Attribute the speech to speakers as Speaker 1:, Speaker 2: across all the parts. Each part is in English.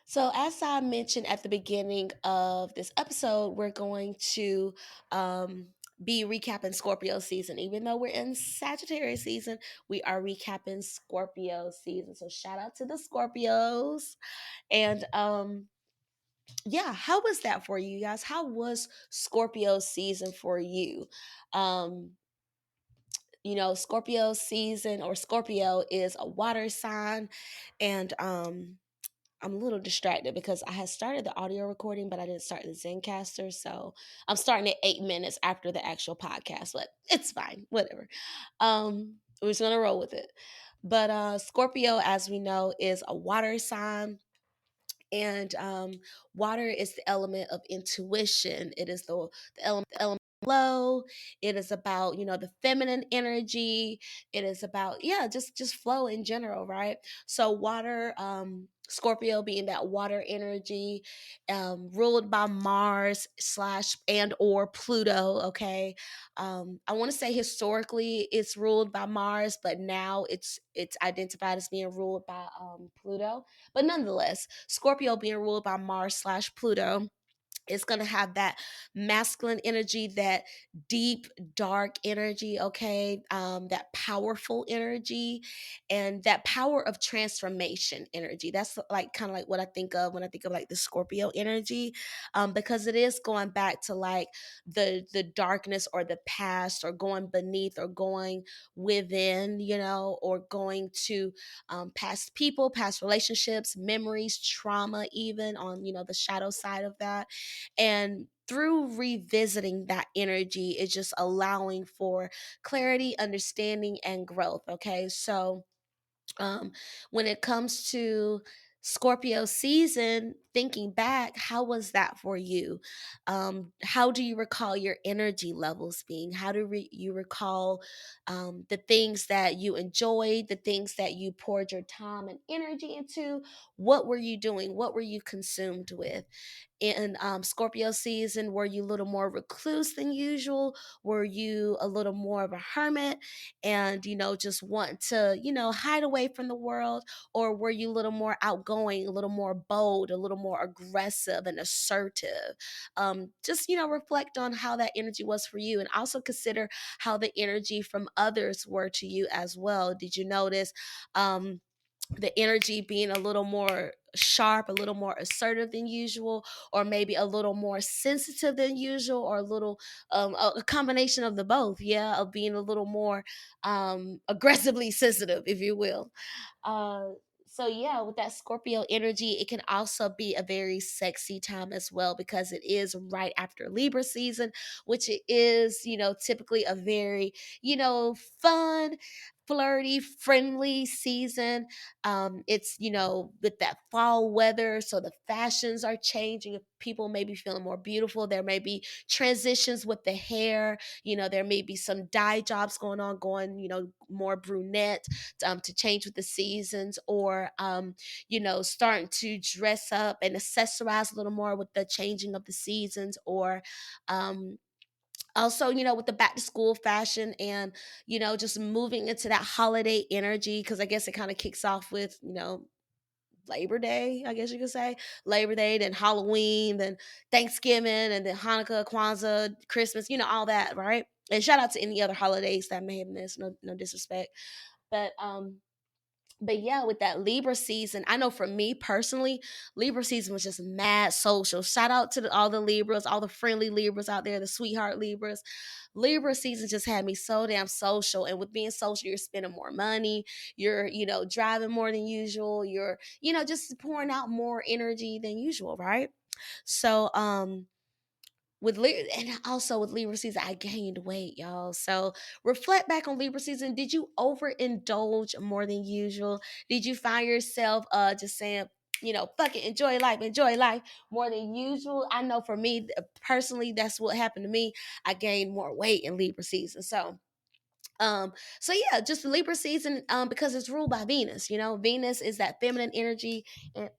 Speaker 1: So, as I mentioned at the beginning of this episode, we're going to um, be recapping Scorpio season. Even though we're in Sagittarius season, we are recapping Scorpio season. So, shout out to the Scorpios. And yeah, how was that for you guys? How was Scorpio season for you? Um, Scorpio season or Scorpio is a water sign, and I'm a little distracted because I had started the audio recording, but I didn't start the Zencaster. So I'm starting at 8 minutes after the actual podcast, but it's fine, whatever. We're just gonna roll with it. But Scorpio, as we know, is a water sign. And water is the element of intuition. It is the element of flow. It is about the feminine energy. It is about just flow in general, right? So water, Scorpio being that water energy, ruled by Mars slash and or Pluto. Okay, I want to say historically it's ruled by Mars, but now it's identified as being ruled by Pluto. But nonetheless, Scorpio being ruled by Mars slash Pluto, it's going to have that masculine energy, that deep dark energy, okay, that powerful energy, and that power of transformation energy. That's like kind of like what I think of when I think of like the Scorpio energy, because it is going back to like the darkness or the past, or going beneath, or going within, or going to past people, past relationships, memories, trauma, even on the shadow side of that. And through revisiting that energy, it's just allowing for clarity, understanding, and growth. Okay. So um, when it comes to Scorpio season, thinking back, how was that for you? How do you recall your energy levels being? How do you recall the things that you enjoyed, the things that you poured your time and energy into? What were you doing? What were you consumed with? In Scorpio season, were you a little more recluse than usual? Were you a little more of a hermit and, just want to, hide away from the world? Or were you a little more outgoing, a little more bold, a little more aggressive and assertive? Just, reflect on how that energy was for you, and also consider how the energy from others were to you as well. Did you notice? The energy being a little more sharp, a little more assertive than usual, or maybe a little more sensitive than usual, or a little a combination of the both, yeah, of being a little more aggressively sensitive, if you will. uh so yeah, with that Scorpio energy, it can also be a very sexy time as well, because it is right after Libra season, which it is, typically a very, fun, flirty, friendly season. It's, with that fall weather, so the fashions are changing. People may be feeling more beautiful. There may be transitions with the hair. There may be some dye jobs going on, going, more brunette, to change with the seasons, or, starting to dress up and accessorize a little more with the changing of the seasons, or, also, with the back to school fashion, and just moving into that holiday energy, because I guess it kind of kicks off with Labor Day, I guess you could say. Labor Day, then Halloween, then Thanksgiving, and then Hanukkah, Kwanzaa, Christmas, all that, right? And shout out to any other holidays that I may have missed. No disrespect. But yeah, with that Libra season, I know for me personally, Libra season was just mad social. Shout out to all the Libras, all the friendly Libras out there, the sweetheart Libras. Libra season just had me so damn social. And with being social, you're spending more money, you're, driving more than usual, you're, just pouring out more energy than usual, right? So, and also with Libra season, I gained weight, y'all. So reflect back on Libra season. Did you overindulge more than usual? Did you find yourself just saying, fuck it, enjoy life more than usual? I know for me personally, that's what happened to me. I gained more weight in Libra season. Um so yeah, just Libra season, because it's ruled by Venus. Venus is that feminine energy. And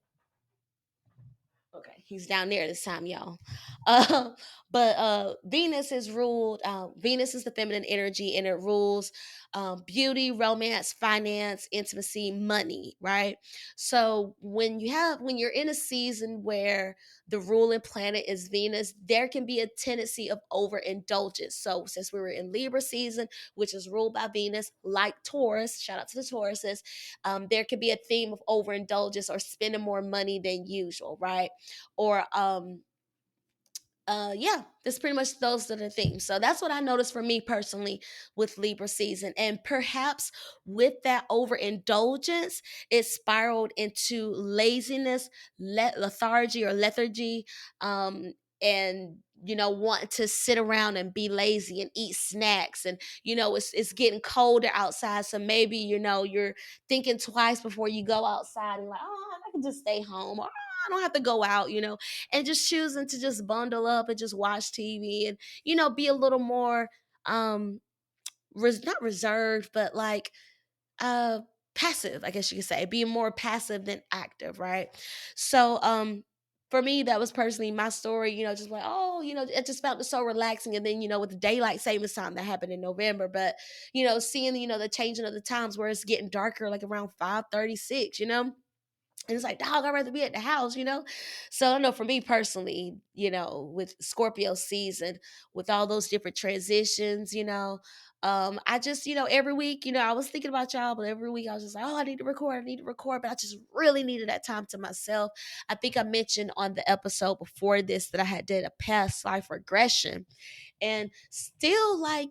Speaker 1: okay. He's down there this time, y'all. Uh, but Venus is ruled. Venus is the feminine energy, and it rules beauty, romance, finance, intimacy, money. Right. So when you're in a season where the ruling planet is Venus, there can be a tendency of overindulgence. So since we were in Libra season, which is ruled by Venus, like Taurus, shout out to the Tauruses, there could be a theme of overindulgence or spending more money than usual, right? Or yeah, that's pretty much those are the themes. So that's what I noticed for me personally with Libra season. And perhaps with that overindulgence, it spiraled into laziness, lethargy or lethargy, and want to sit around and be lazy and eat snacks. And it's getting colder outside, so maybe you're thinking twice before you go outside and like, oh, I can just stay home, or oh, I don't have to go out, and just choosing to just bundle up and just watch TV and be a little more not reserved, but like uh passive, I guess you could say, being more passive than active, right? So for me, that was personally my story, just like, oh, it just felt so relaxing. And then, with the daylight savings time that happened in November, but seeing, the changing of the times where it's getting darker like around 5:36, and it's like, dog, I'd rather be at the house. So I don't know, for me personally, with Scorpio season, with all those different transitions, I just, every week, I was thinking about y'all, but every week I was just like, oh, I need to record, but I just really needed that time to myself. I think I mentioned on the episode before this that I had did a past life regression, and still like,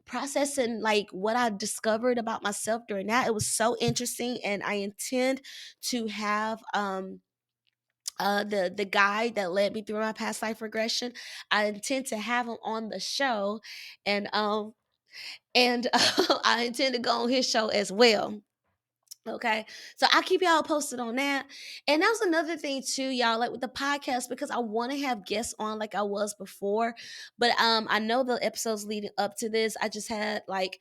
Speaker 1: processing like what I discovered about myself during that. It was so interesting, and I intend to have the guy that led me through my past life regression. I intend to have him on the show, and I intend to go on his show as well. Okay. So I'll keep y'all posted on that. And that was another thing too, y'all, like with the podcast, because I want to have guests on like I was before. But I know the episodes leading up to this, I just had like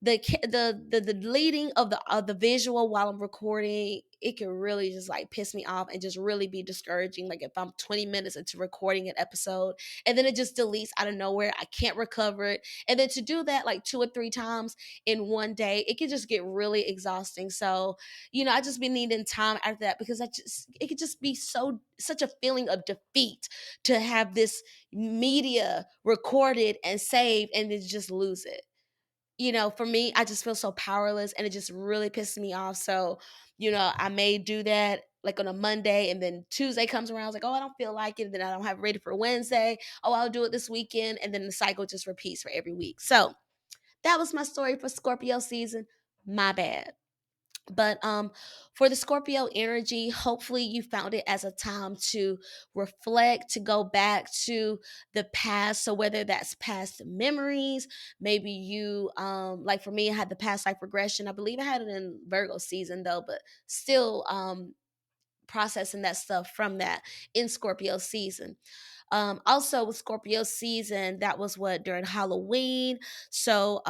Speaker 1: the leading of the visual while I'm recording, it can really just like piss me off and just really be discouraging. Like if I'm 20 minutes into recording an episode and then it just deletes out of nowhere, I can't recover it. And then to do that like 2 or 3 times in one day, it can just get really exhausting. So, I just been needing time after that, because it could just be such a feeling of defeat to have this media recorded and saved and then just lose it. For me, I just feel so powerless, and it just really pisses me off. So, I may do that like on a Monday, and then Tuesday comes around. I was like, oh, I don't feel like it. And then I don't have it ready for Wednesday. Oh, I'll do it this weekend. And then the cycle just repeats for every week. So that was my story for Scorpio season. My bad. But for the Scorpio energy, hopefully you found it as a time to reflect, to go back to the past. So whether that's past memories, maybe you like for me, I had the past life regression. I believe I had it in Virgo season though, but still processing that stuff from that in Scorpio season. Also with Scorpio season, that was what, during Halloween. So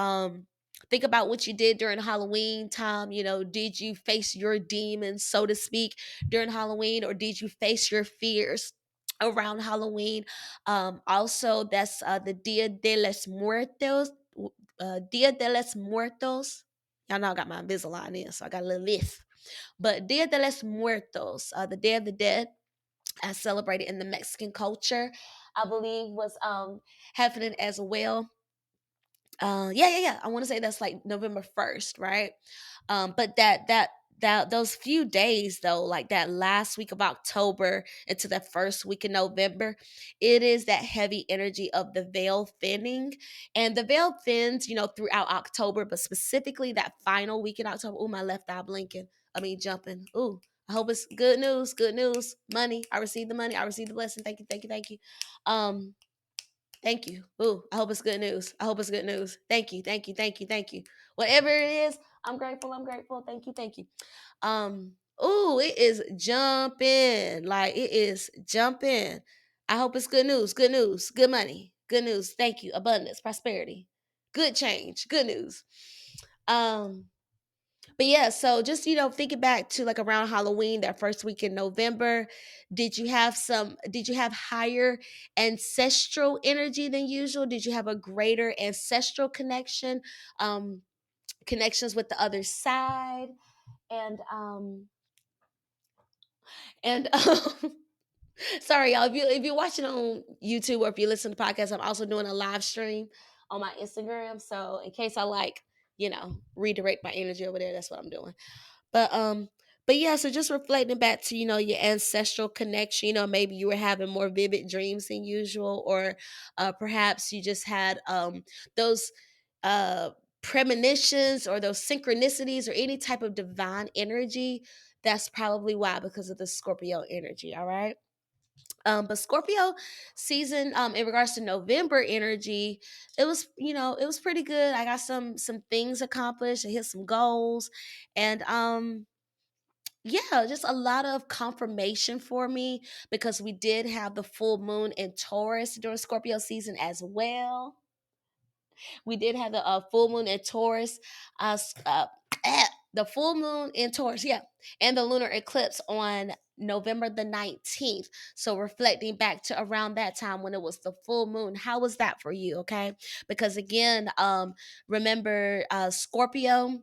Speaker 1: think about what you did during Halloween time. Did you face your demons, so to speak, during Halloween, or did you face your fears around Halloween? Also, that's the Dia de los Muertos. Dia de los Muertos. Y'all know I got my Invisalign in, so I got a little list. But Dia de los Muertos, the Day of the Dead, as celebrated in the Mexican culture, I believe was happening as well. Yeah. I want to say that's like November 1st, right? But that those few days though, like that last week of October into the first week of November, it is that heavy energy of the veil thinning. And the veil thins, throughout October, but specifically that final week in October. Oh, my left eye blinking. I mean jumping. Ooh. I hope it's good news. Good news. Money. I received the money. I received the blessing. Thank you. Thank you. Thank you. Um, Thank you. Ooh, I hope it's good news. I hope it's good news. Thank you. Thank you. Thank you. Thank you. Whatever it is, I'm grateful. I'm grateful. Thank you. Thank you. Ooh, it is jumping. Like it is jumping. I hope it's good news. Good news. Good money. Good news. Thank you. Abundance, prosperity, good change, good news. Um, But yeah, so just thinking back to like around Halloween, that first week in November, did you have higher ancestral energy than usual? Did you have a greater ancestral connection? Um Connections with the other side, and and sorry y'all, if you're watching on YouTube or if you listen to podcasts, I'm also doing a live stream on my Instagram, so in case I like redirect my energy over there, that's what I'm doing. But yeah, so just reflecting back to your ancestral connection. Maybe you were having more vivid dreams than usual, or perhaps you just had those uh premonitions or those synchronicities or any type of divine energy. That's probably why, because of the Scorpio energy. All right. But Scorpio season, in regards to November energy, it was pretty good. I got some things accomplished. I hit some goals, and yeah, just a lot of confirmation for me, because we did have the full moon in Taurus during Scorpio season as well. We did have the full moon in Taurus, the full moon in Taurus, yeah, and the lunar eclipse on November the 19th. So reflecting back to around that time when it was the full moon, how was that for you? Okay, because again, remember, Scorpio,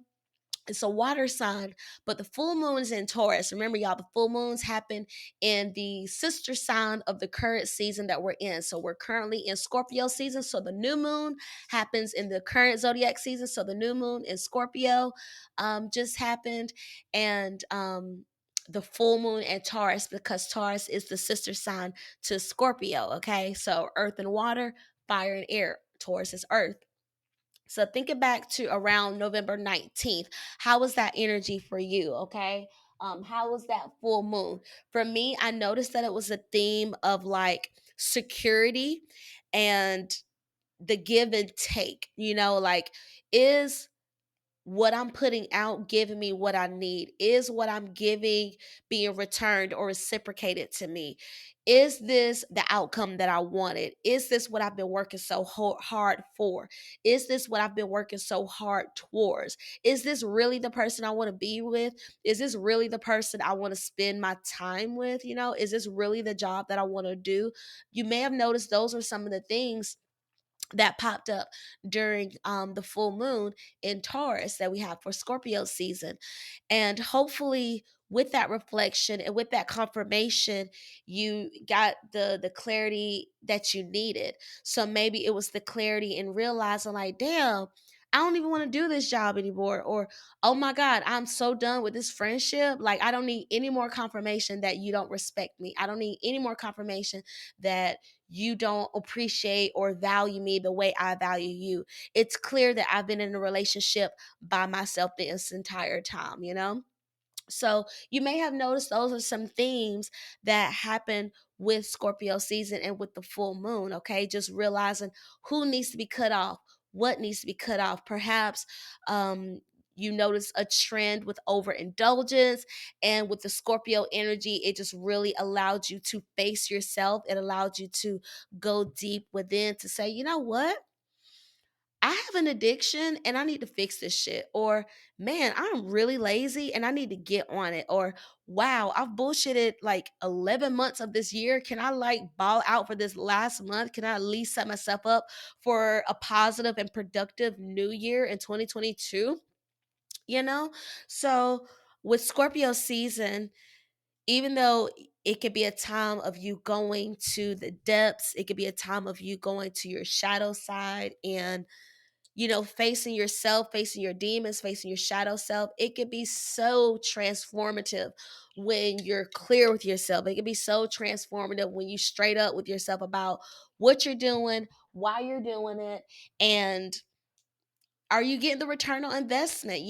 Speaker 1: it's a water sign, but the full moon is in Taurus. Remember, y'all, the full moons happen in the sister sign of the current season that we're in. So we're currently in Scorpio season. So the new moon happens in the current zodiac season. So the new moon in Scorpio just happened. And the full moon in Taurus, because Taurus is the sister sign to Scorpio. Okay. So earth and water, fire and air. Taurus is earth. So thinking back to around November 19th, how was that energy for you? Okay. How was that full moon? For me, I noticed that it was a theme of like security and the give and take, like, is what I'm putting out giving me what I need? Is what I'm giving being returned or reciprocated to me? Is this the outcome that I wanted? Is this what I've been working so hard for? Is this what I've been working so hard towards? Is this really the person I want to be with? Is this really the person I want to spend my time with? Is this really the job that I want to do? You may have noticed those are some of the things that popped up during the full moon in Taurus that we have for Scorpio season. And hopefully with that reflection and with that confirmation, you got the clarity that you needed. So maybe it was the clarity in realizing, like, damn, I don't even want to do this job anymore. Or, oh my God, I'm so done with this friendship. Like, I don't need any more confirmation that you don't respect me. I don't need any more confirmation that you don't appreciate or value me the way I value you. It's clear that I've been in a relationship by myself this entire time. So you may have noticed those are some themes that happen with Scorpio season and with the full moon. Okay, just realizing who needs to be cut off, what needs to be cut off. Perhaps you notice a trend with overindulgence, and with the Scorpio energy, it just really allowed you to face yourself. It allowed you to go deep within to say, you know what? I have an addiction and I need to fix this shit. Or, man, I'm really lazy and I need to get on it. Or, wow, I've bullshitted like 11 months of this year. Can I like ball out for this last month? Can I at least set myself up for a positive and productive new year in 2022? You know? So, with Scorpio season, even though it could be a time of you going to the depths, it could be a time of you going to your shadow side and facing yourself, facing your demons, facing your shadow self. It could be so transformative when you're clear with yourself. It can be so transformative when you straight up with yourself about what you're doing, why you're doing it, and are you getting the return on investment?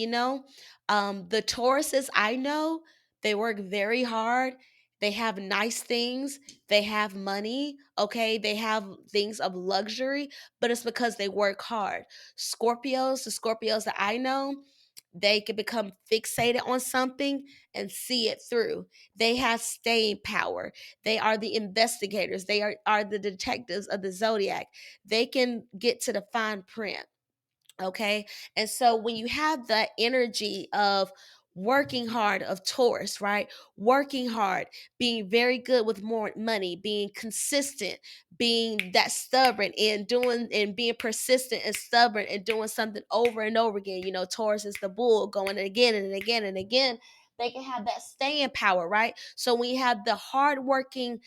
Speaker 1: The Tauruses I know, they work very hard. They have nice things. They have money. Okay. They have things of luxury, but it's because they work hard. The Scorpios that I know, they can become fixated on something and see it through. They have staying power. They are the investigators. They are the detectives of the zodiac. They can get to the fine print. Okay. And so when you have that energy of working hard of Taurus, right? Working hard, being very good with more money, being consistent, being that stubborn and doing and being persistent and stubborn and doing something over and over again. You know, Taurus is the bull going again and again and again. They can have that staying power, right? So when you have the hardworking,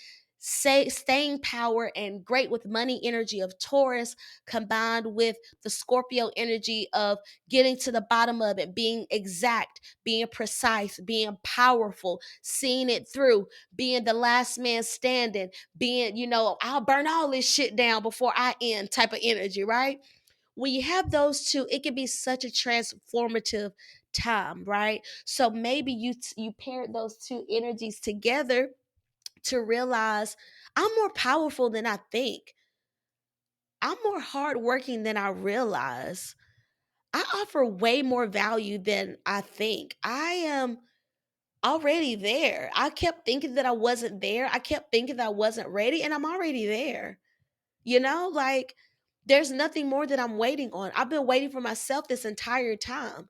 Speaker 1: staying power and great with money energy of Taurus combined with the Scorpio energy of getting to the bottom of it, being exact, being precise, being powerful, seeing it through, being the last man standing, being, I'll burn all this shit down before I end type of energy, right? When you have those two, it can be such a transformative time, right? So maybe you paired those two energies together to realize I'm more powerful than I think. I'm more hardworking than I realize. I offer way more value than I think. I am already there. I kept thinking that I wasn't there. I kept thinking that I wasn't ready, and I'm already there. Like there's nothing more that I'm waiting on. I've been waiting for myself this entire time.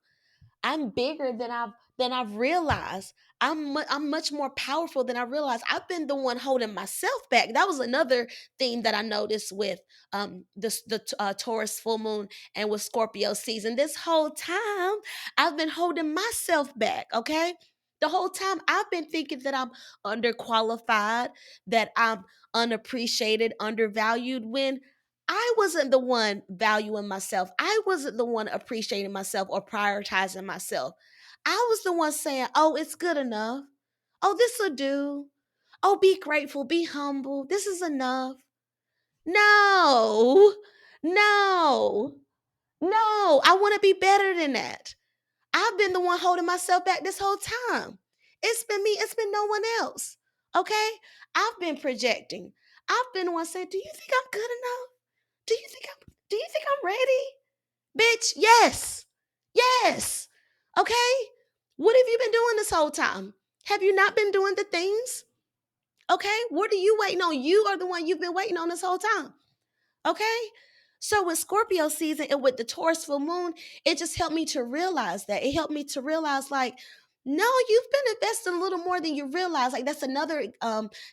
Speaker 1: I'm bigger than I've realized. I'm much more powerful than I realized. I've been the one holding myself back. That was another theme that I noticed with the Taurus full moon and with Scorpio season. This whole time I've been holding myself back, okay? The whole time I've been thinking that I'm underqualified, that I'm unappreciated, undervalued when I wasn't the one valuing myself. I wasn't the one appreciating myself or prioritizing myself. I was the one saying, oh, it's good enough. Oh, this will do. Oh, be grateful, be humble. This is enough. No, no, no. I want to be better than that. I've been the one holding myself back this whole time. It's been me, it's been no one else. Okay? I've been projecting. I've been the one saying, do you think I'm good enough? Do you think I'm ready? Bitch, yes. Yes. Okay? What have you been doing this whole time? Have you not been doing the things? Okay? What are you waiting on? You are the one you've been waiting on this whole time. Okay? So with Scorpio season and with the Taurus full moon, it just helped me to realize that. It helped me to realize like, no, you've been investing a little more than you realize. Like that's another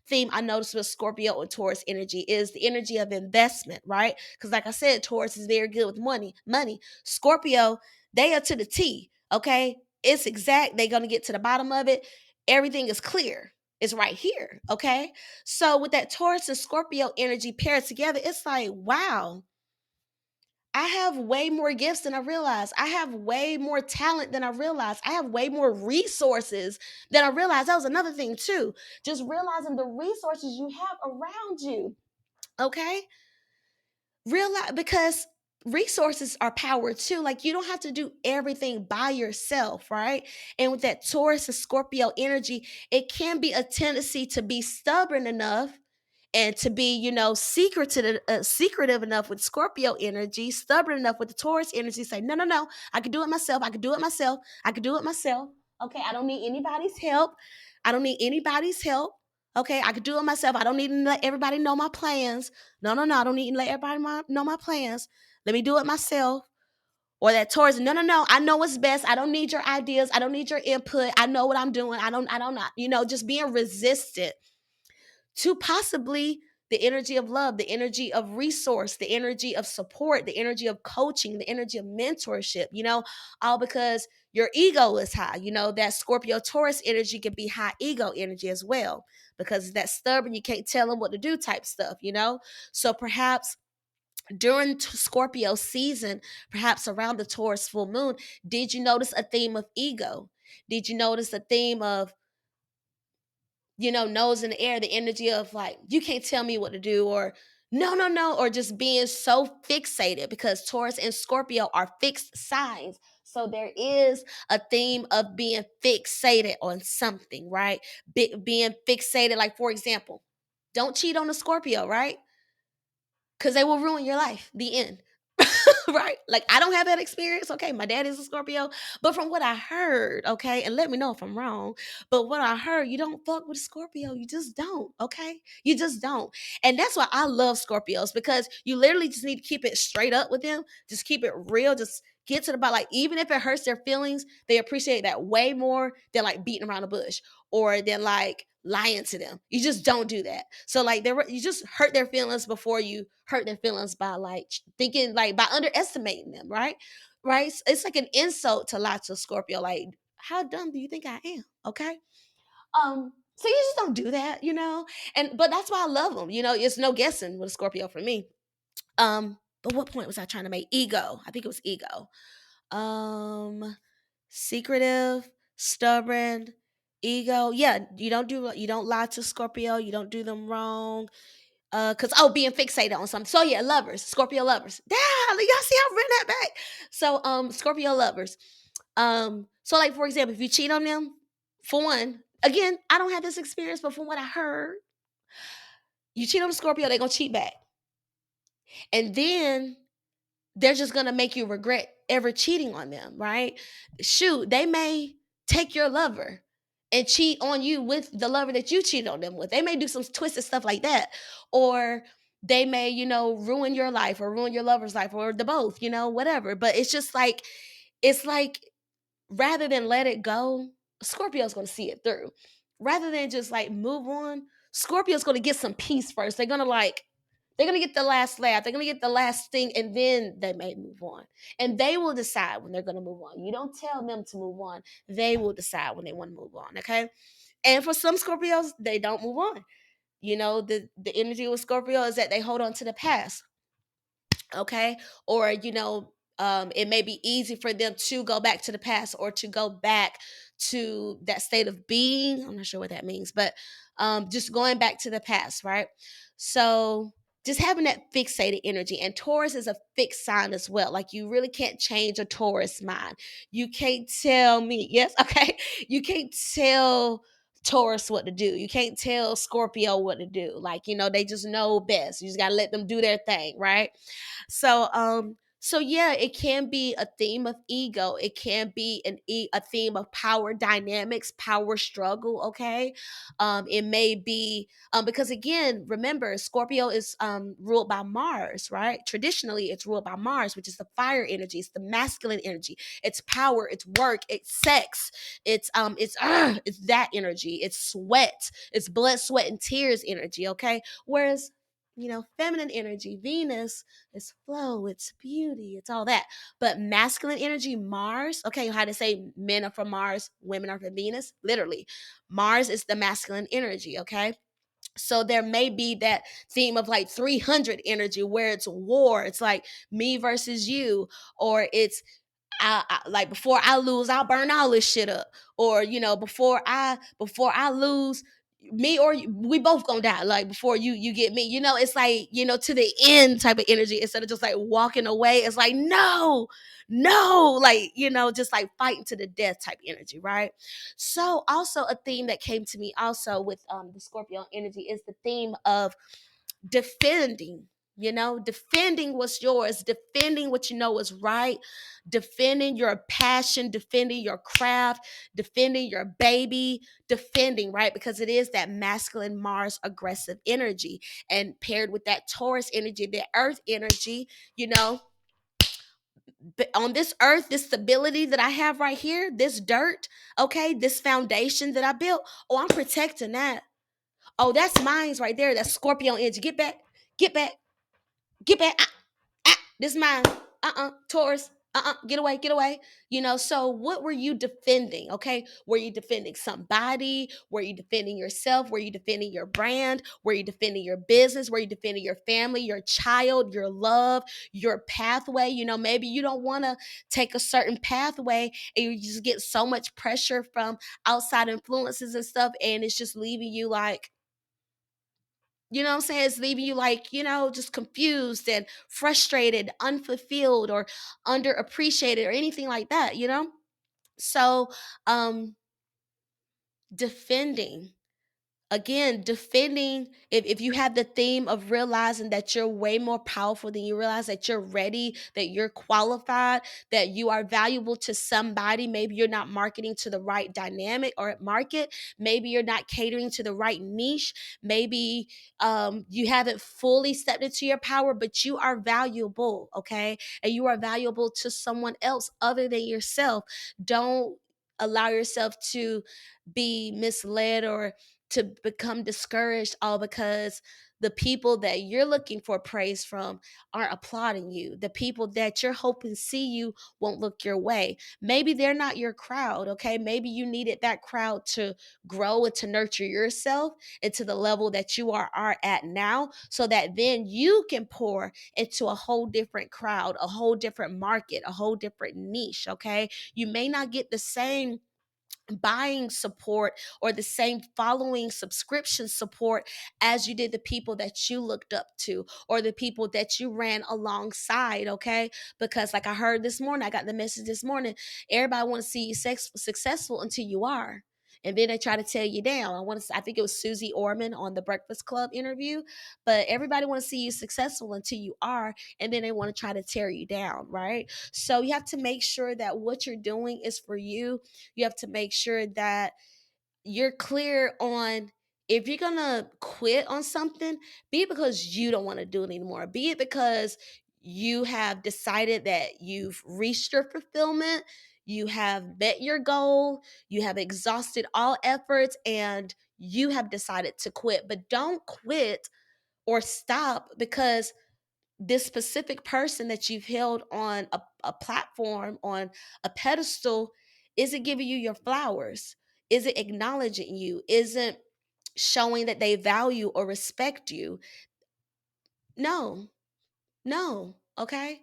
Speaker 1: theme I noticed with Scorpio and Taurus energy is the energy of investment, right? Because like I said, Taurus is very good with money. Money. Scorpio, they are to the T. Okay, it's exact. They're gonna get to the bottom of it. Everything is clear. It's right here. Okay, so with that Taurus and Scorpio energy paired together, it's like, wow, I have way more gifts than I realized. I have way more talent than I realized. I have way more resources than I realized. That was another thing too. Just realizing the resources you have around you. Okay? Realize because resources are power too. Like you don't have to do everything by yourself, right? And with that Taurus and Scorpio energy, it can be a tendency to be stubborn enough and to be, secretive enough with Scorpio energy, stubborn enough with the Taurus energy, say, no, no, no, I can do it myself. I can do it myself. I can do it myself. Okay, I don't need anybody's help. I don't need anybody's help. Okay, I can do it myself. I don't need to let everybody know my plans. No, no, no, I don't need to let everybody know my plans. Let me do it myself. Or that Taurus, no, no, no, I know what's best. I don't need your ideas. I don't need your input. I know what I'm doing. I don't, just being resistant to possibly the energy of love, the energy of resource, the energy of support, the energy of coaching, the energy of mentorship, all because your ego is high. That Scorpio Taurus energy can be high ego energy as well because that stubborn, you can't tell them what to do type stuff. So perhaps during Scorpio season, perhaps around the Taurus full moon, did you notice a theme of ego? Did you notice a theme of nose in the air, the energy of like, you can't tell me what to do, or no, no, no, or just being so fixated because Taurus and Scorpio are fixed signs. So there is a theme of being fixated on something, right? Being fixated, like, for example, don't cheat on a Scorpio, right? Because they will ruin your life. The end. right? Like I don't have that experience. Okay, my dad is a Scorpio, but from what I heard, okay, and let me know if I'm wrong, but what I heard, you don't fuck with Scorpio. You just don't, okay? You just don't. And that's why I love Scorpios, because you literally just need to keep it straight up with them. Just keep it real. Just get to the bottom. Like, even if it hurts their feelings, they appreciate that way more than like beating around the bush or than like lying to them. You just don't do that. So like you just hurt their feelings before you hurt their feelings by like thinking, like by underestimating them, right? Right? It's like an insult to lie to Scorpio. Like, how dumb do you think I am? Okay. So you just don't do that, you know? And but that's why I love them. You know, it's no guessing with a Scorpio for me. But what point was I trying to make? Ego. I think it was ego. Secretive, stubborn, ego. Yeah, you don't lie to Scorpio, you don't do them wrong. Cause being fixated on something. So yeah, lovers, Scorpio lovers. Yeah, y'all see how I ran that back. So Scorpio lovers. So like for example, if you cheat on them, for one, again, I don't have this experience, but from what I heard, you cheat on a Scorpio, they're gonna cheat back. And then they're just gonna make you regret ever cheating on them, right? Shoot, they may take your lover and cheat on you with the lover that you cheated on them with. They may do some twisted stuff like that. Or they may, ruin your life or ruin your lover's life or the both, whatever. But it's like rather than let it go, Scorpio's gonna see it through. Rather than just like move on, Scorpio's gonna get some peace first. They're gonna get the last laugh. They're gonna get the last thing, and then they may move on. And they will decide when they're gonna move on. You don't tell them to move on. They will decide when they want to move on. Okay. And for some Scorpios, they don't move on. The energy with Scorpio is that they hold on to the past. Okay. Or it may be easy for them to go back to the past or to go back to that state of being. I'm not sure what that means, but just going back to the past, right? So just having that fixated energy. And Taurus is a fixed sign as well. Like, you really can't change a Taurus mind. You can't tell me, yes, okay, you can't tell Taurus what to do. You can't tell Scorpio what to do. Like, they just know best. You just got to let them do their thing, right? So yeah, it can be a theme of ego. It can be a theme of power dynamics, power struggle. Okay, it may be because, again, remember, Scorpio is ruled by Mars, right? Traditionally, it's ruled by Mars, which is the fire energy. It's the masculine energy. It's power. It's work. It's sex. It's that energy. It's sweat. It's blood, sweat, and tears energy. Okay, whereas feminine energy, Venus, is flow, it's beauty, it's all that. But masculine energy, Mars, okay, how to say men are from Mars, women are from Venus? Literally, Mars is the masculine energy, okay? So there may be that theme of like 300 energy where it's war. It's like me versus you, or it's like, before I lose, I'll burn all this shit up, or before I lose, me or you, we both gonna die. Like, before you get me, it's like, to the end type of energy, instead of just like walking away. It's like, no, no, like, just like fighting to the death type energy, right? So also a theme that came to me also with the Scorpio energy is the theme of defending, defending what's yours, defending what you know is right, defending your passion, defending your craft, defending your baby, defending, right? Because it is that masculine Mars aggressive energy, and paired with that Taurus energy, the earth energy, on this earth, this stability that I have right here, this dirt, okay, this foundation that I built, I'm protecting that. That's mine's right there. That's Scorpio energy. Get back, get back, get back. This is mine. Taurus. Get away, get away. So what were you defending? Okay. Were you defending somebody? Were you defending yourself? Were you defending your brand? Were you defending your business? Were you defending your family, your child, your love, your pathway? Maybe you don't want to take a certain pathway, and you just get so much pressure from outside influences and stuff, and it's just leaving you like, what I'm saying? It's leaving you like, just confused and frustrated, unfulfilled, or underappreciated, or anything like that. So, defending. again, defending, if you have the theme of realizing that you're way more powerful than you realize, that you're ready, that you're qualified, that you are valuable to somebody. Maybe you're not marketing to the right dynamic or market. Maybe you're not catering to the right niche. Maybe you haven't fully stepped into your power, but you are valuable, okay? And you are valuable to someone else other than yourself. Don't allow yourself to be misled or to become discouraged, all because the people that you're looking for praise from aren't applauding you. The people that you're hoping see you won't look your way. Maybe they're not your crowd, okay? Maybe you needed that crowd to grow and to nurture yourself into the level that you are at now, so that then you can pour into a whole different crowd, a whole different market, a whole different niche, okay? You may not get the same buying support or the same following subscription support as you did the people that you looked up to or the people that you ran alongside, okay? Because like I heard this morning, I got the message this morning, everybody want to see you successful until you are, and then they try to tear you down. I think it was Susie Orman on the Breakfast Club interview, but everybody want to see you successful until you are, and then they want to try to tear you down, right? So you have to make sure that what you're doing is for you. You have to make sure that you're clear on, if you're gonna quit on something, be it because you don't want to do it anymore, be it because you have decided that you've reached your fulfillment, you have met your goal, you have exhausted all efforts, and you have decided to quit. But don't quit or stop because this specific person that you've held on a platform, on a pedestal, isn't giving you your flowers, isn't acknowledging you, isn't showing that they value or respect you. No, no, okay?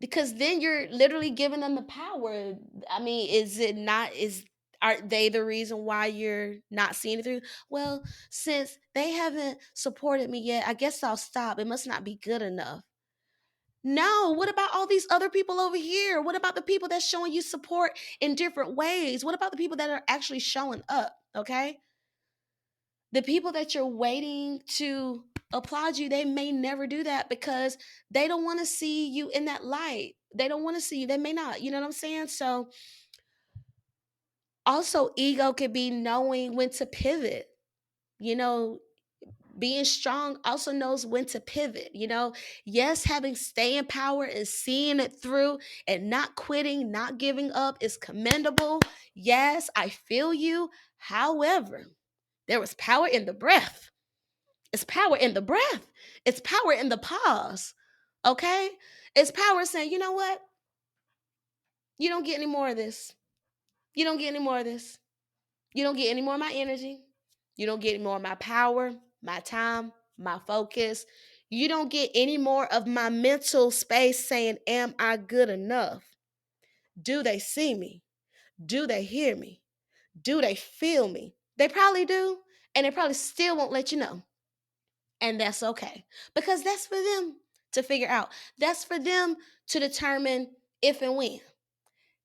Speaker 1: Because then you're literally giving them the power. I mean, is it not, is, are they the reason why you're not seeing it through? Well, since they haven't supported me yet, I guess I'll stop. It must not be good enough. No, what about all these other people over here? What about the people that's showing you support in different ways? What about the people that are actually showing up? Okay. The people that you're waiting to applaud you, they may never do that because they don't want to see you in that light. They don't want to see you. They may not. You know what I'm saying? So, also, ego could be knowing when to pivot. You know, being strong also knows when to pivot. Yes, having staying power and seeing it through and not quitting, not giving up is commendable. Yes, I feel you. However, there was power in the breath. It's power in the breath. It's power in the pause. Okay? It's power saying, you know what? You don't get any more of this. You don't get any more of this. You don't get any more of my energy. You don't get any more of my power, my time, my focus. You don't get any more of my mental space saying, am I good enough? Do they see me? Do they hear me? Do they feel me? They probably do. And they probably still won't let you know. And that's okay. Because that's for them to figure out. That's for them to determine if and when.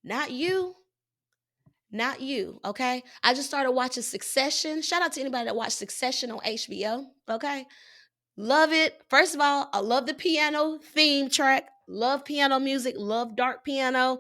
Speaker 1: Not you. Not you, okay? I just started watching Succession. Shout out to anybody that watched Succession on HBO, okay? Love it. First of all, I love the piano theme track. Love piano music. Love dark piano.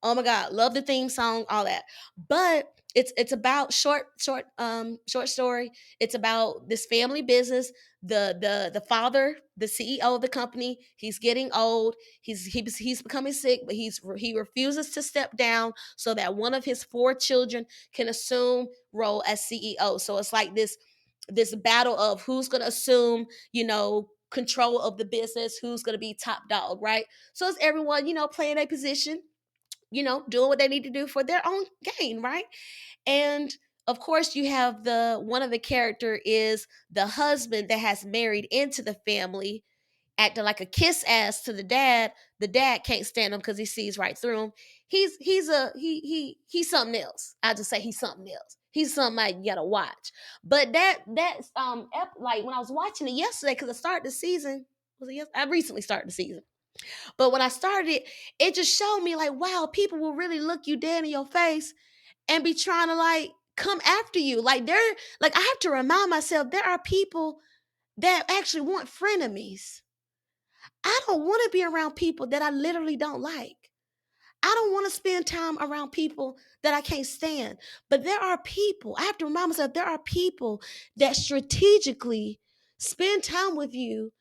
Speaker 1: Oh my God, love the theme song, all that. But it's about short story. It's about this family business. The father, the CEO of the company, he's getting old. He's becoming sick, but he refuses to step down so that one of his four children can assume role as CEO. So it's like this battle of who's going to assume, control of the business, who's going to be top dog, right? So it's everyone, playing a position, doing what they need to do for their own gain, right? And of course, you have the one of the character is the husband that has married into the family, acting like a kiss ass to the dad. The dad can't stand him because he sees right through him. He's something else. I just say he's something else. He's somebody you gotta watch. But that's like when I was watching it yesterday, because I started the season. Was it I recently started the season. But when I started it, it just showed me like, wow, people will really look you dead in your face and be trying to like come after you. Like I have to remind myself there are people that actually want frenemies. I don't want to be around people that I literally don't like. I don't want to spend time around people that I can't stand. But there are people, I have to remind myself, there are people that strategically spend time with you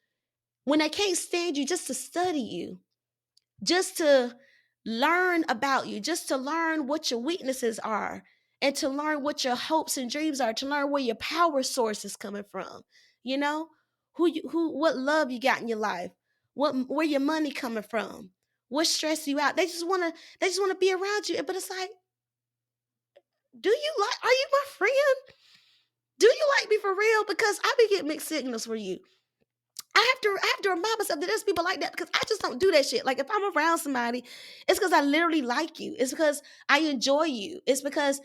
Speaker 1: when they can't stand you, just to study you, just to learn about you, just to learn what your weaknesses are, and to learn what your hopes and dreams are, to learn where your power source is coming from. You know, what love you got in your life, where your money coming from, what stress you out. They just wanna be around you. But it's like, are you my friend? Do you like me for real? Because I be getting mixed signals for you. I have to remind myself that there's people like that, because I just don't do that shit. Like, if I'm around somebody, it's because I literally like you. It's because I enjoy you. It's because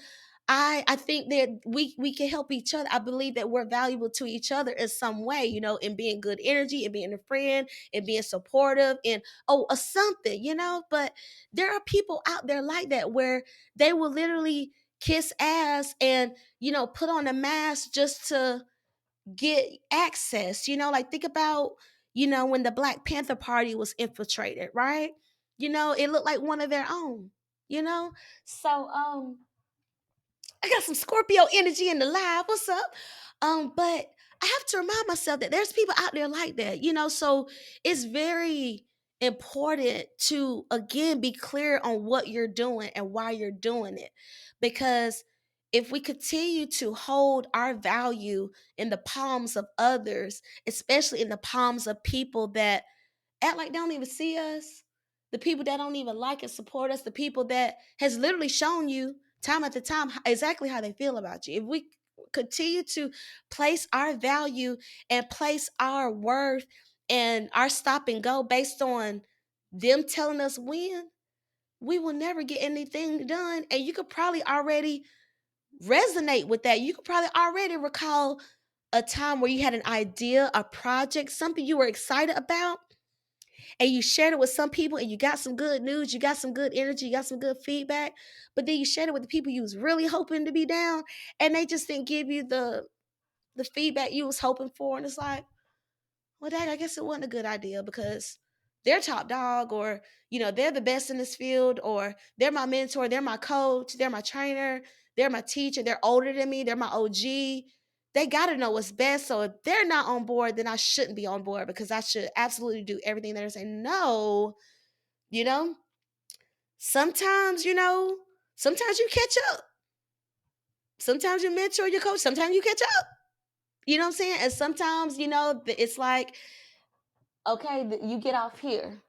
Speaker 1: I think that we can help each other. I believe that we're valuable to each other in some way, in being good energy, and being a friend, and being supportive, and a something, But there are people out there like that, where they will literally kiss ass and put on a mask just to get access. Like, think about, when the Black Panther Party was infiltrated, right? It looked like one of their own, you know? So I got some Scorpio energy in the live. What's up? But I have to remind myself that there's people out there like that, so it's very important to again be clear on what you're doing and why you're doing it. Because if we continue to hold our value in the palms of others, especially in the palms of people that act like they don't even see us, the people that don't even like and support us, the people that has literally shown you time after time exactly how they feel about you. If we continue to place our value and place our worth and our stop and go based on them telling us when, we will never get anything done. And you could probably already resonate with that. You could probably already recall a time where you had an idea, a project, something you were excited about, and you shared it with some people, and you got some good news, you got some good energy, you got some good feedback. But then you shared it with the people you was really hoping to be down, and they just didn't give you the feedback you was hoping for. And it's like, well, dang, I guess it wasn't a good idea, because they're top dog, or they're the best in this field, or they're my mentor, they're my coach, they're my trainer, they're my teacher, they're older than me, they're my OG. They got to know what's best. So if they're not on board, then I shouldn't be on board, because I should absolutely do everything they're saying. No, you know, sometimes, sometimes you catch up. Sometimes you mentor your coach, sometimes you catch up. You know what I'm saying? And sometimes, it's like, okay, you get off here.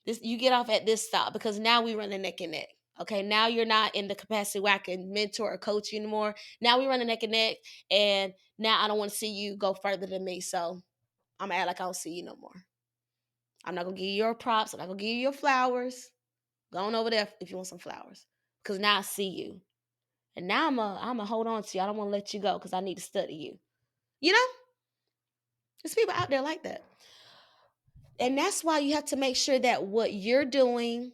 Speaker 1: You get off at this stop, because now we run the neck and neck. Okay, now you're not in the capacity where I can mentor or coach you anymore. Now we run the neck and neck, and now I don't want to see you go further than me. So I'm gonna act like I don't see you no more. I'm not gonna give you your props. I'm not gonna give you your flowers. Go on over there if you want some flowers, because now I see you, and now I'm a hold on to you. I don't want to let you go, because I need to study you. You know, there's people out there like that, and that's why you have to make sure that what you're doing,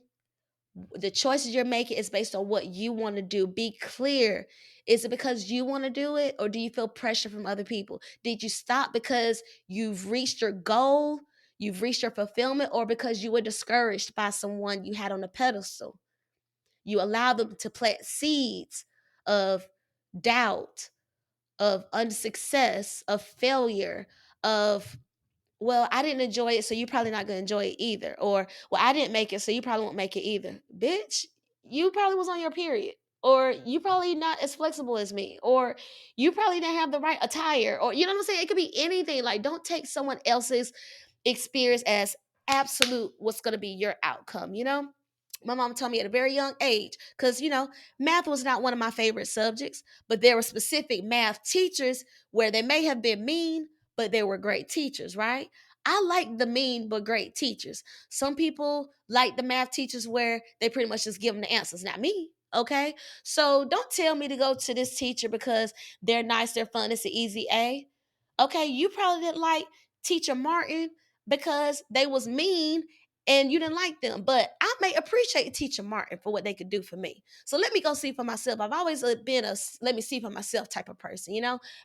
Speaker 1: the choices you're making, is based on what you want to do. Be clear. Is it because you want to do it, or do you feel pressure from other people? Did you stop because you've reached your goal, you've reached your fulfillment, or because you were discouraged by someone you had on a pedestal? You allow them to plant seeds of doubt, of unsuccess, of failure, of, well, I didn't enjoy it, so you're probably not going to enjoy it either. Or, well, I didn't make it, so you probably won't make it either. Bitch, you probably was on your period. Or you probably not as flexible as me. Or you probably didn't have the right attire. Or, you know what I'm saying? It could be anything. Like, don't take someone else's experience as absolute what's going to be your outcome, My mom told me at a very young age, because, math was not one of my favorite subjects, but there were specific math teachers where they may have been mean, but they were great teachers, right? I like the mean but great teachers. Some people like the math teachers where they pretty much just give them the answers, not me. Okay. So don't tell me to go to this teacher because they're nice, they're fun, it's an easy A. Okay. You probably didn't like teacher Martin because they was mean and you didn't like them, but I may appreciate teacher Martin for what they could do for me. So let me go see for myself. I've always been a let me see for myself type of person,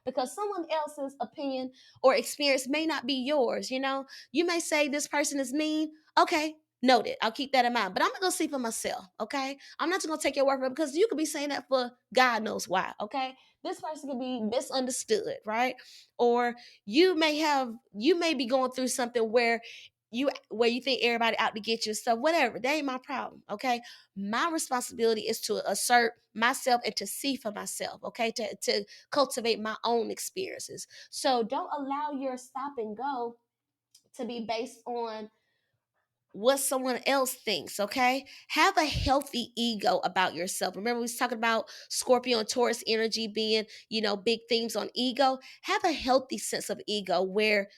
Speaker 1: because someone else's opinion or experience may not be yours. You may say this person is mean. Okay, noted. I'll keep that in mind. But I'm gonna go see for myself. Okay, I'm not just gonna take your word for it, because you could be saying that for God knows why. Okay, this person could be misunderstood, right? Or you may be going through something where you think everybody out to get you, so whatever, that ain't my problem. Okay, my responsibility is to assert myself and to see for myself. Okay, to cultivate my own experiences. So don't allow your stop and go to be based on what someone else thinks. Okay, have a healthy ego about yourself. Remember, we was talking about Scorpio and Taurus energy being big themes on ego. Have a healthy sense of ego where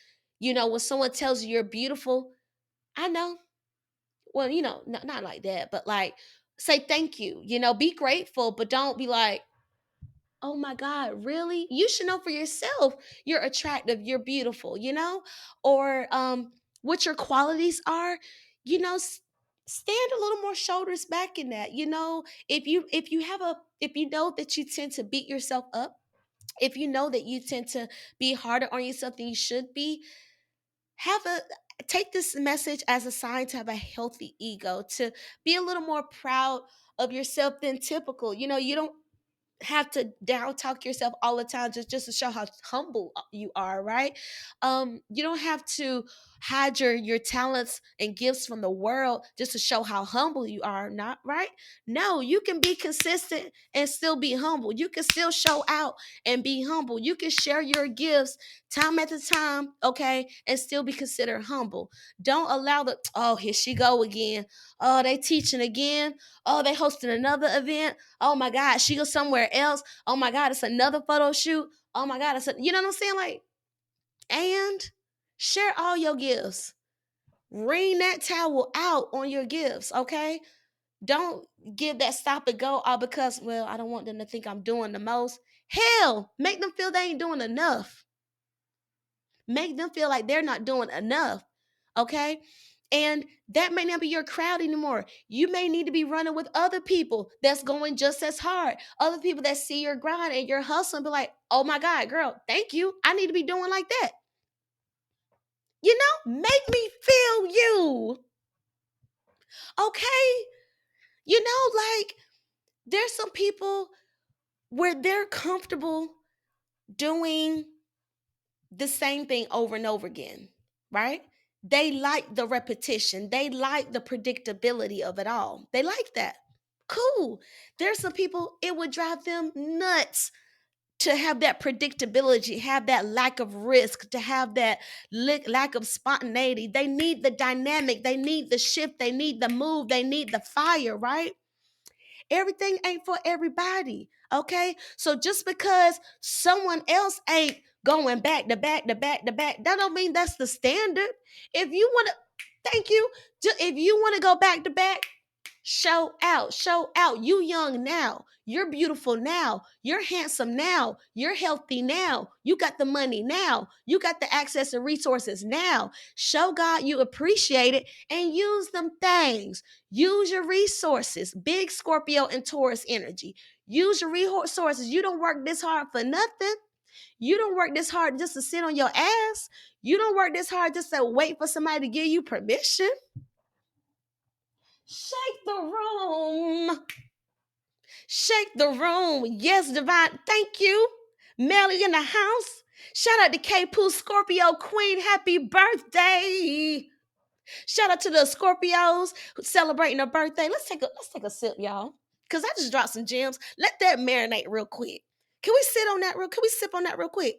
Speaker 1: when someone tells you you're beautiful, I know, well, not like that, but like, say thank you, be grateful, but don't be like, oh my God, really? You should know for yourself you're attractive, you're beautiful, or what your qualities are, you know, s- stand a little more shoulders back in that. If you know that you tend to beat yourself up, if you know that you tend to be harder on yourself than you should be, have a take this message as a sign to have a healthy ego, to be a little more proud of yourself than typical. You don't have to down talk yourself all the time just to show how humble you are, right? You don't have to hide your talents and gifts from the world just to show how humble you are, not right? No, you can be consistent and still be humble. You can still show out and be humble. You can share your gifts time at the time, okay, and still be considered humble. Don't allow oh, here she go again. Oh, they teaching again. Oh, they hosting another event. Oh my God, she goes somewhere else. Oh my God, it's another photo shoot. Oh my God, you know what I'm saying? Like, and share all your gifts. Wring that towel out on your gifts, okay? Don't give that stop and go all because, well, I don't want them to think I'm doing the most. Hell, make them feel they ain't doing enough. Make them feel like they're not doing enough, okay? And that may not be your crowd anymore. You may need to be running with other people that's going just as hard. Other people that see your grind and your hustle and be like, oh my God, girl, thank you. I need to be doing like that. Make me feel you. Okay? Like, there's some people where they're comfortable doing the same thing over and over again, right? They like the repetition. They like the predictability of it all. They like that. Cool. There's some people, it would drive them nuts to have that predictability, have that lack of risk, to have that lack of spontaneity. They need the dynamic, they need the shift, they need the move, they need the fire, right? Everything ain't for everybody. Okay. So just because someone else ain't going back to back to back to back, that don't mean that's the standard. If you want to, thank you. If you want to go back to back, show out, show out. You young now. You're beautiful now. You're handsome now. You're healthy now. You got the money now. You got the access and resources now. Show God you appreciate it and use them things. Use your resources. Big Scorpio and Taurus energy. Use your resources. You don't work this hard for nothing. You don't work this hard just to sit on your ass. You don't work this hard just to wait for somebody to give you permission. Shake the room. Shake the room. Yes, Divine. Thank you. Melly in the house. Shout out to K Poo Scorpio Queen. Happy birthday. Shout out to the Scorpios who celebrating a birthday. Let's take a sip, y'all. Cause I just dropped some gems. Let that marinate real quick. Can we sit on that real? Can we sip on that real quick?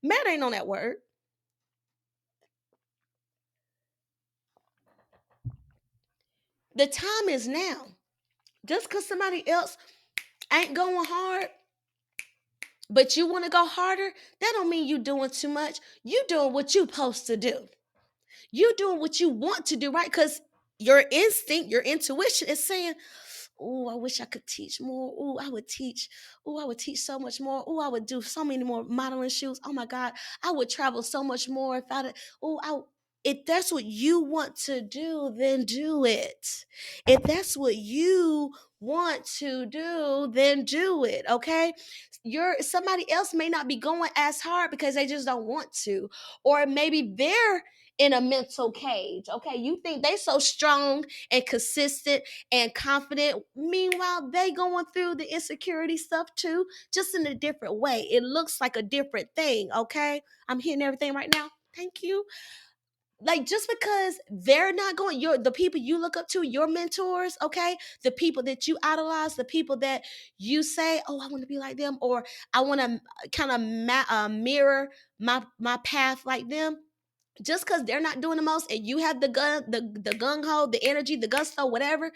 Speaker 1: Marinate on that word. The time is now. Just because somebody else ain't going hard, but you want to go harder, that don't mean you doing too much. You doing what you supposed to do. You doing what you want to do, right? Because your instinct, your intuition is saying, oh, I wish I could teach more. Oh, I would teach. Oh, I would teach so much more. Oh, I would do so many more modeling shoots. Oh my God, I would travel so much more if I did. Oh, If that's what you want to do, then do it. If that's what you want to do, then do it. Okay. Somebody else may not be going as hard because they just don't want to. Or maybe they're in a mental cage. Okay. You think they so strong and consistent and confident. Meanwhile, they going through the insecurity stuff too, just in a different way. It looks like a different thing. Okay. I'm hitting everything right now. Thank you. Like, just because they're not going, the people you look up to, your mentors, okay, the people that you idolize, the people that you say, oh, I want to be like them, or I want to kind of mirror my path like them. Just because they're not doing the most and you have the gung ho, the energy, the gusto, whatever,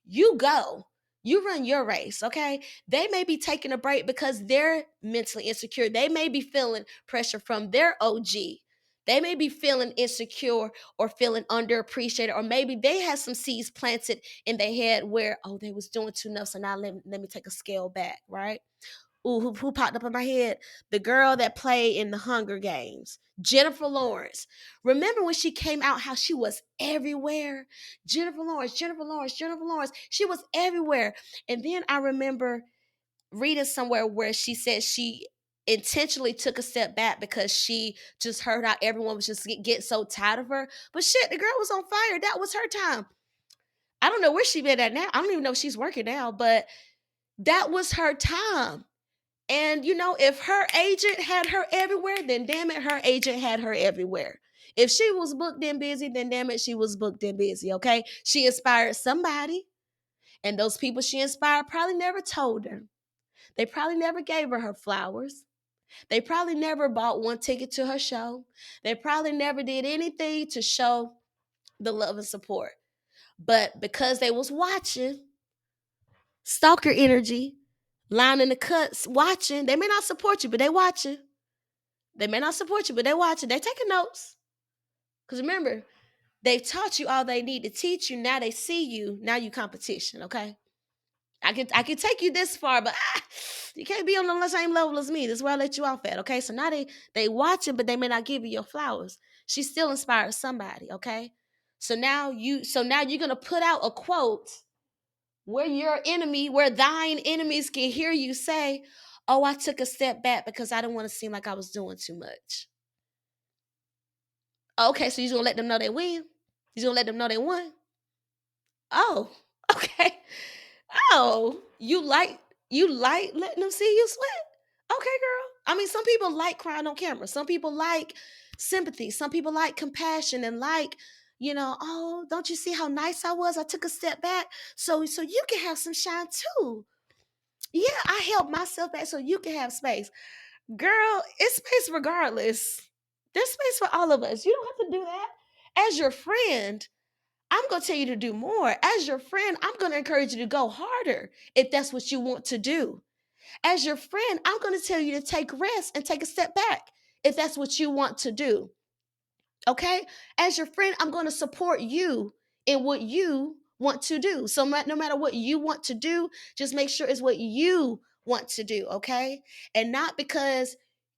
Speaker 1: you go. You run your race, okay? They may be taking a break because they're mentally insecure. They may be feeling pressure from their OG. They may be feeling insecure or feeling underappreciated, or maybe they had some seeds planted in their head where, oh, they was doing too much, so now let me take a scale back, right? Ooh, who popped up in my head? The girl that played in the Hunger Games, Jennifer Lawrence. Remember when she came out, how she was everywhere? Jennifer Lawrence, Jennifer Lawrence, Jennifer Lawrence. She was everywhere. And then I remember reading somewhere where she said she intentionally took a step back because she just heard how everyone was just getting so tired of her. But shit, the girl was on fire. That was her time. I don't know where she been at now. I don't even know if she's working now, but that was her time. And if her agent had her everywhere, then damn it, her agent had her everywhere. If she was booked and busy, then damn it, she was booked and busy, okay? She inspired somebody, and those people she inspired probably never told her. They probably never gave her flowers. They probably never bought one ticket to her show. They probably never did anything to show the love and support. But because they was watching, stalker energy, lining the cuts, watching, they may not support you, but they watching. They may not support you, but they're watching. They're taking notes. Because remember, they've taught you all they need to teach you. Now they see you. Now you competition, okay? I can take you this far, but you can't be on the same level as me. This is where I let you off at, okay? So now they watching, but they may not give you your flowers. She still inspired somebody, okay? So now you're gonna put out a quote where thine enemies can hear you say, "Oh, I took a step back because I didn't want to seem like I was doing too much." Okay, so you're gonna let them know they win? You're gonna let them know they won? Oh, okay. Oh, you like letting them see you sweat? Okay, girl. I mean, some people like crying on camera. Some people like sympathy. Some people like compassion and like, oh, don't you see how nice I was? I took a step back so you can have some shine too. Yeah, I held myself back so you can have space. Girl, it's space regardless. There's space for all of us. You don't have to do that. As your friend, I'm going to tell you to do more. As your friend, I'm going to encourage you to go harder if that's what you want to do. As your friend, I'm going to tell you to take rest and take a step back if that's what you want to do. Okay? As your friend, I'm going to support you in what you want to do. So no matter what you want to do, just make sure it's what you want to do, okay? And not because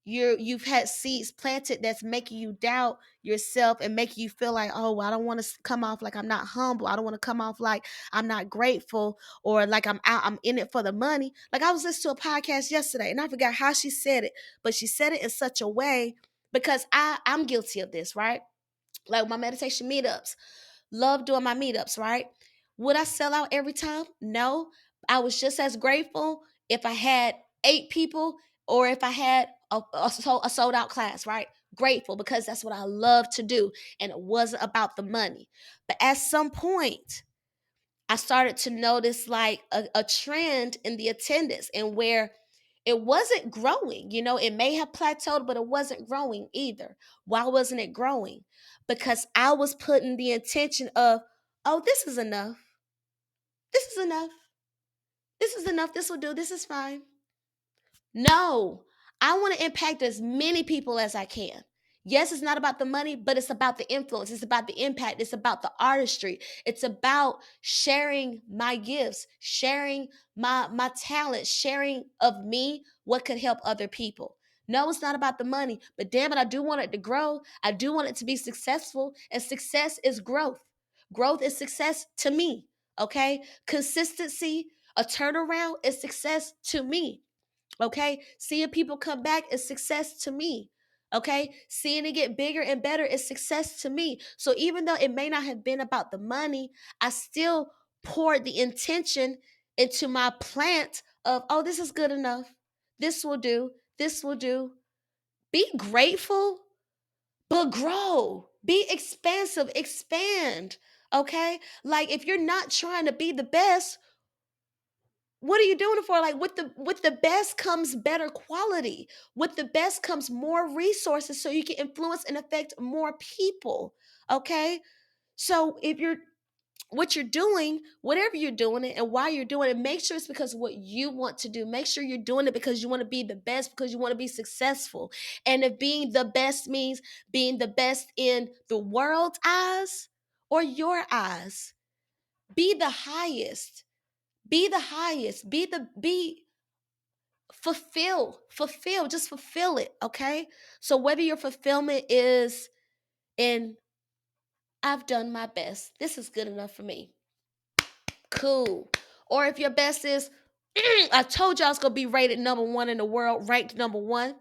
Speaker 1: you've had seeds planted that's making you doubt yourself and making you feel like, oh, well, I don't want to come off like I'm not humble. I don't want to come off like I'm not grateful, or like I'm in it for the money. Like, I was listening to a podcast yesterday and I forgot how she said it, but she said it in such a way, because I'm guilty of this, right? Like my meditation meetups, love doing my meetups, right? Would I sell out every time? No. I was just as grateful if I had 8 people or if I had a sold out class, right? Grateful, because that's what I love to do. And it wasn't about the money. But at some point, I started to notice like a trend in the attendance, and where it wasn't growing. It may have plateaued, but it wasn't growing either. Why wasn't it growing? Because I was putting the intention of, oh, this is enough. This is enough. This is enough. This will do. This is fine. No, I want to impact as many people as I can. Yes, it's not about the money, but it's about the influence. It's about the impact. It's about the artistry. It's about sharing my gifts, sharing my talent, sharing of me what could help other people. No, it's not about the money, but damn it, I do want it to grow. I do want it to be successful, and success is growth. Growth is success to me, okay? Consistency, a turnaround is success to me, okay? Seeing people come back is success to me, okay? Seeing it get bigger and better is success to me. So even though it may not have been about the money, I still poured the intention into my plant of, oh, this is good enough. This will do. This will do. Be grateful, but grow. Be expansive, expand. Okay? Like if you're not trying to be the best, what are you doing it for? Like with the best comes better quality. With the best comes more resources so you can influence and affect more people. Okay? So if you're what you're doing, whatever you're doing it and why you're doing it, make sure it's because of what you want to do. Make sure you're doing it because you want to be the best, because you want to be successful. And if being the best means being the best in the world's eyes or your eyes, be the highest. Be the highest. Be fulfill, just fulfill it, okay? So whether your fulfillment is in I've done my best. This is good enough for me. Cool. Or if your best is, I told y'all it's gonna be rated number one in the world, ranked number one.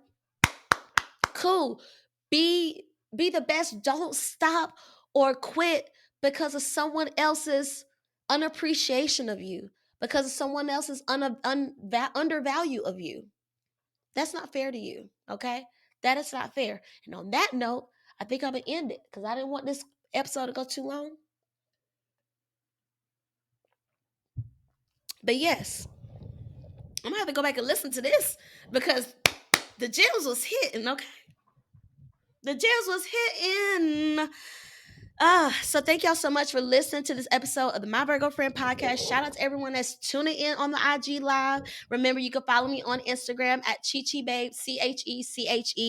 Speaker 1: Cool. Be be the best. Don't stop or quit because of someone else's unappreciation of you, because of someone else's undervalue of you. That's not fair to you. Okay, that is not fair. And on that note, I think I'm gonna end it because I didn't want this episode to go too long. But yes, I'm gonna have to go back and listen to this because the gems was hitting, okay? The gems was hitting. So thank y'all so much for listening to this episode of the My Virgo Friend podcast. Shout out to everyone that's tuning in on the IG live. Remember, you can follow me on Instagram at CheChe Babe, CheCheBabe,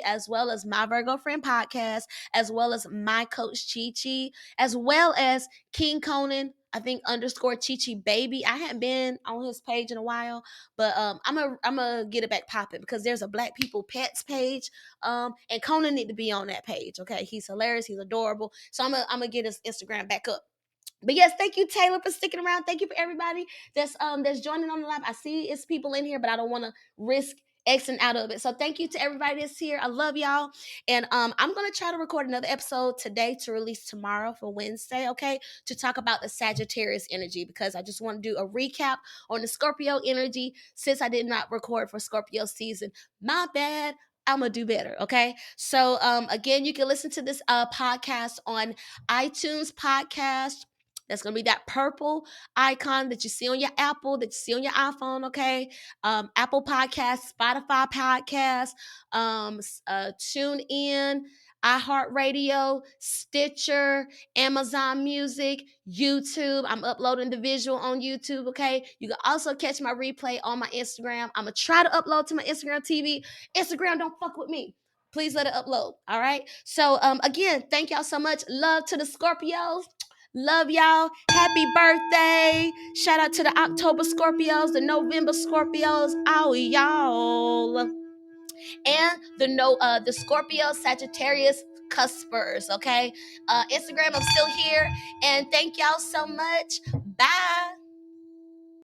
Speaker 1: as well as My Virgo Friend podcast, as well as my coach CheChe, as well as King Conan, I think underscore CheChe Baby. I hadn't been on his page in a while, but I'm gonna get it back popping because there's a Black People Pets page. And Conan need to be on that page. Okay, he's hilarious, he's adorable. So I'm gonna get his Instagram back up. But yes, thank you, Taylor, for sticking around. Thank you for everybody that's joining on the live. I see it's people in here, but I don't want to risk Xing out of it. So thank you to everybody that's here. I love y'all. And I'm gonna try to record another episode today to release tomorrow for Wednesday, okay? To talk about the Sagittarius energy, because I just want to do a recap on the Scorpio energy since I did not record for Scorpio season. My bad. I'm gonna do better, okay? So again, you can listen to this podcast on iTunes podcast. That's gonna be that purple icon that you see on your Apple, that you see on your iPhone, okay? Apple Podcast, Spotify Podcast, Tune In, iHeartRadio, Stitcher, Amazon Music, YouTube. I'm uploading the visual on YouTube, okay? You can also catch my replay on my Instagram. I'm gonna try to upload to my Instagram TV. Instagram, don't fuck with me. Please let it upload. All right. So again, thank y'all so much. Love to the Scorpios. Love y'all. Happy birthday. Shout out to the October Scorpios, the November Scorpios. Oh, y'all. And the Scorpio Sagittarius cuspers. Okay. Instagram, I'm still here. And thank y'all so much. Bye.